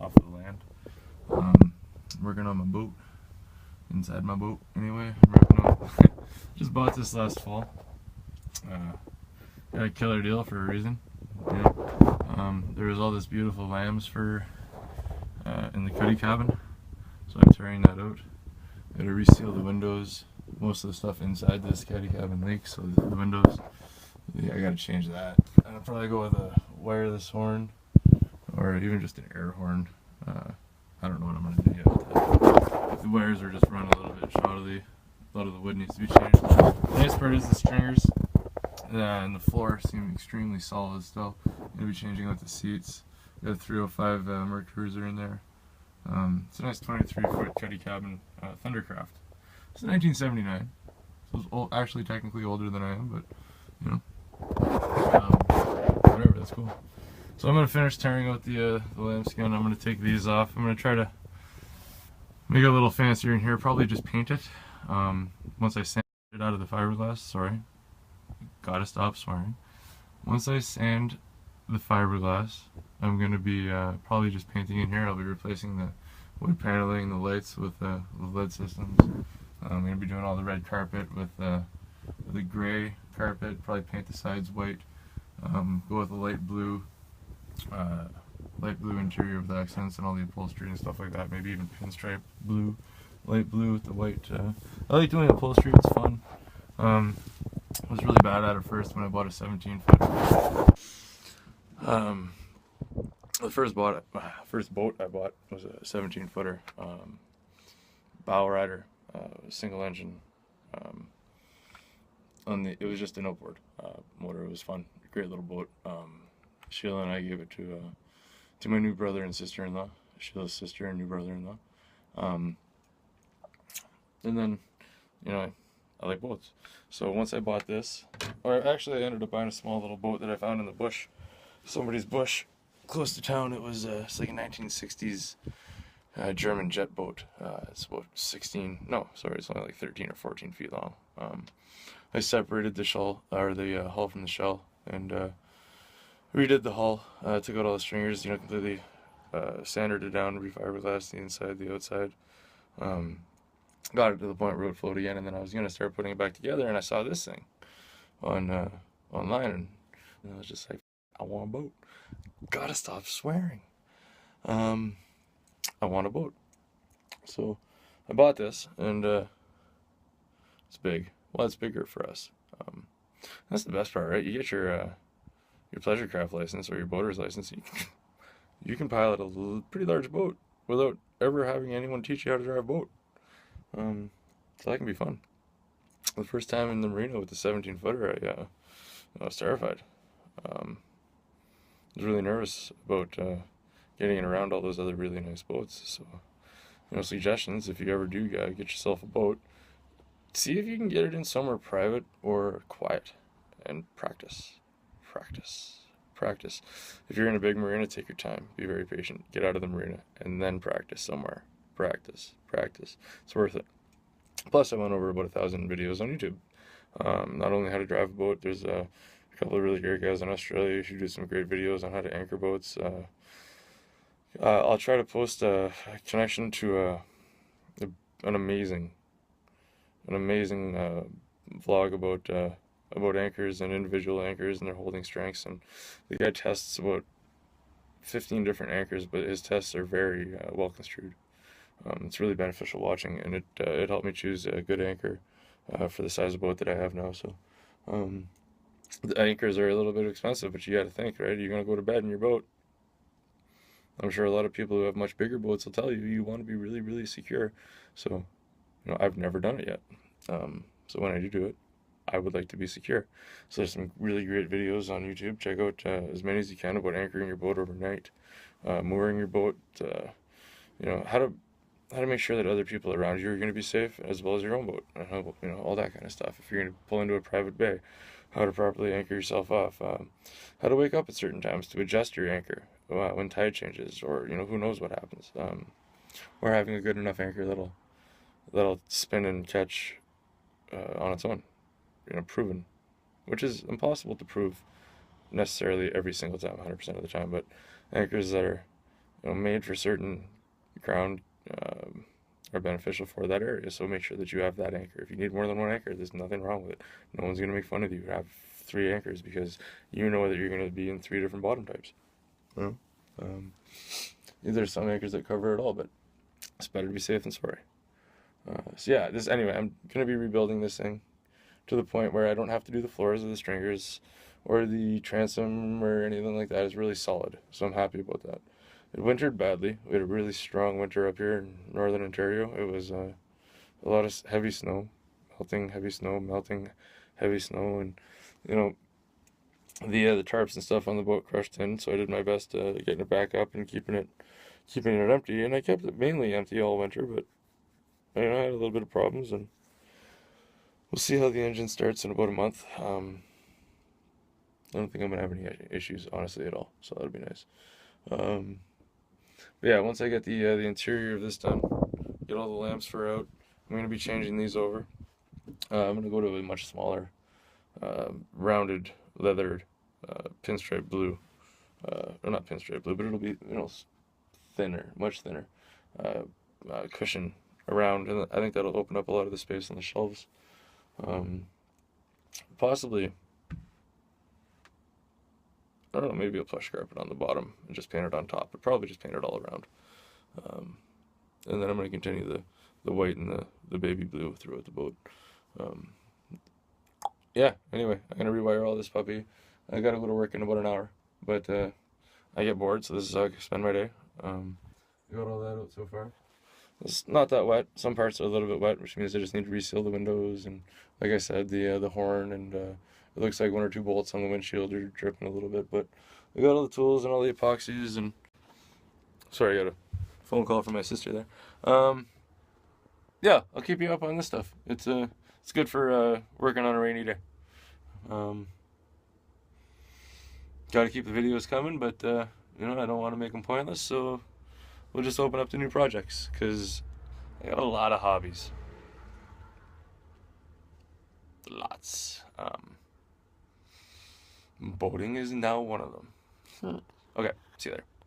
off of the land. I'm working on my boat, inside my boat anyway. I'm wrapping up. Just bought this last fall. Got a killer deal for a reason. Yeah. There was all this beautiful lambs for in the cuddy cabin, so I'm tearing that out. Got to reseal the windows. Most of the stuff inside this cuddy cabin leaks, so the windows. Yeah, I got to change that. And I'll probably go with a wireless horn, or even just an air horn. I don't know what I'm gonna do yet with that. If the wires are just run a little bit shoddily, a lot of the wood needs to be changed. The nice part is the stringers and the floor seem extremely solid still. I'm gonna be changing out the seats. Got a 305 Merc Cruiser in there. It's a nice 23-foot cuddy cabin Thundercraft. It's 1979, so it's old, actually technically older than I am, but you know, whatever. That's cool. So I'm gonna finish tearing out the lambskin. I'm gonna take these off. I'm gonna try to make it a little fancier in here. Probably just paint it. Once I sand it out of the fiberglass. Sorry, gotta stop swearing. Once I sand the fiberglass, I'm gonna be probably just painting in here. I'll be replacing the wood paneling, the lights with the LED systems. I'm gonna be doing all the red carpet with the gray carpet. Probably paint the sides white. Go with a light blue interior with accents and all the upholstery and stuff like that. Maybe even pinstripe blue, light blue with the white. I like doing upholstery. It's fun. I was really bad at it first when I bought a 17-foot. The first boat I bought was a 17-footer, bow rider, single engine. It was just an outboard motor. It was fun, great little boat. Sheila and I gave it to my new brother and sister-in-law. Sheila's sister and new brother-in-law. And then, you know, I like boats. So once I bought this, or actually I ended up buying a small little boat that I found in the bush, somebody's bush close to town. It was it's like a 1960s German jet boat. It's about it's only like 13 or 14 feet long. I separated the shell, or the hull from the shell, and redid the hull. Took out all the stringers, you know, completely sanded it down, refiberglassed the inside, the outside. Got it to the point where it would float again, and then I was gonna start putting it back together, and I saw this thing on online, and I was just like, I want a boat. Gotta stop swearing. I want a boat. So I bought this, and it's big. Well, it's bigger for us. That's the best part, right? You get your pleasure craft license or your boater's license. You can pilot a pretty large boat without ever having anyone teach you how to drive a boat. So that can be fun. The first time in the marina with the 17-footer, I was terrified. I was really nervous about getting it around all those other really nice boats. So, you know, suggestions, if you ever do get yourself a boat, see if you can get it in somewhere private or quiet, and practice. If you're in a big marina, take your time. Be very patient. Get out of the marina and then practice somewhere. Practice. It's worth it. Plus, I went over about 1,000 videos on YouTube. Not only how to drive a boat, there's a couple of really great guys in Australia who do some great videos on how to anchor boats. I'll try to post a connection to an amazing vlog about anchors and individual anchors and their holding strengths. And the guy tests about 15 different anchors, but his tests are very well construed. It's really beneficial watching, and it helped me choose a good anchor for the size of boat that I have now. So the anchors are a little bit expensive, but you got to think, right? You're gonna go to bed in your boat. I'm sure a lot of people who have much bigger boats will tell you you want to be really, really secure. So, you know, I've never done it yet. So when I do it, I would like to be secure. So there's some really great videos on YouTube. Check out as many as you can about anchoring your boat overnight, mooring your boat. You know, how to make sure that other people around you are going to be safe, as well as your own boat. You know, all that kind of stuff. If you're going to pull into a private bay, how to properly anchor yourself off. How to wake up at certain times to adjust your anchor when tide changes, or you know, who knows what happens. Or having a good enough anchor that'll spin and catch on its own. You know, proven, which is impossible to prove necessarily every single time, 100% of the time, but anchors that are made for certain ground are beneficial for that area. So make sure that you have that anchor. If you need more than one anchor, there's nothing wrong with it. No one's gonna make fun of you. Have 3 anchors because you know that you're gonna be in 3 different bottom types. You know? There's some anchors that cover it all, but it's better to be safe than sorry. So yeah, anyway, I'm gonna be rebuilding this thing to the point where I don't have to do the floors or the stringers or the transom or anything like that. It's really solid, so I'm happy about that. It wintered badly. We had a really strong winter up here in northern Ontario. It was a lot of heavy snow, melting heavy snow, and you know the tarps and stuff on the boat crushed in. So I did my best getting it back up and keeping it empty, and I kept it mainly empty all winter. But I had a little bit of problems, and we'll see how the engine starts in about a month. I don't think I'm gonna have any issues, honestly, at all. So that'll be nice. But yeah, once I get the interior of this done, get all the lamps for out, I'm gonna be changing these over. I'm gonna go to a much smaller, rounded leather pinstripe blue, or not pinstripe blue, but it'll be thinner, much thinner cushion around, and I think that'll open up a lot of the space on the shelves. Possibly, I don't know, maybe a plush carpet on the bottom and just paint it on top, but probably just paint it all around. And then I'm going to continue the white and the baby blue throughout the boat. Yeah, anyway, I'm going to rewire all this puppy. I got to go to work in about an hour, but I get bored, so this is how I spend my day. I got all that out so far. It's not that wet. Some parts are a little bit wet, which means I just need to reseal the windows, and like I said, the horn, and it looks like 1 or 2 bolts on the windshield are dripping a little bit, but I got all the tools and all the epoxies, and sorry, I got a phone call from my sister there. Yeah, I'll keep you up on this stuff. It's good for working on a rainy day. Got to keep the videos coming, but I don't want to make them pointless, so we'll just open up to new projects, because I got a lot of hobbies. Lots. Boating is now one of them. Okay, see you later.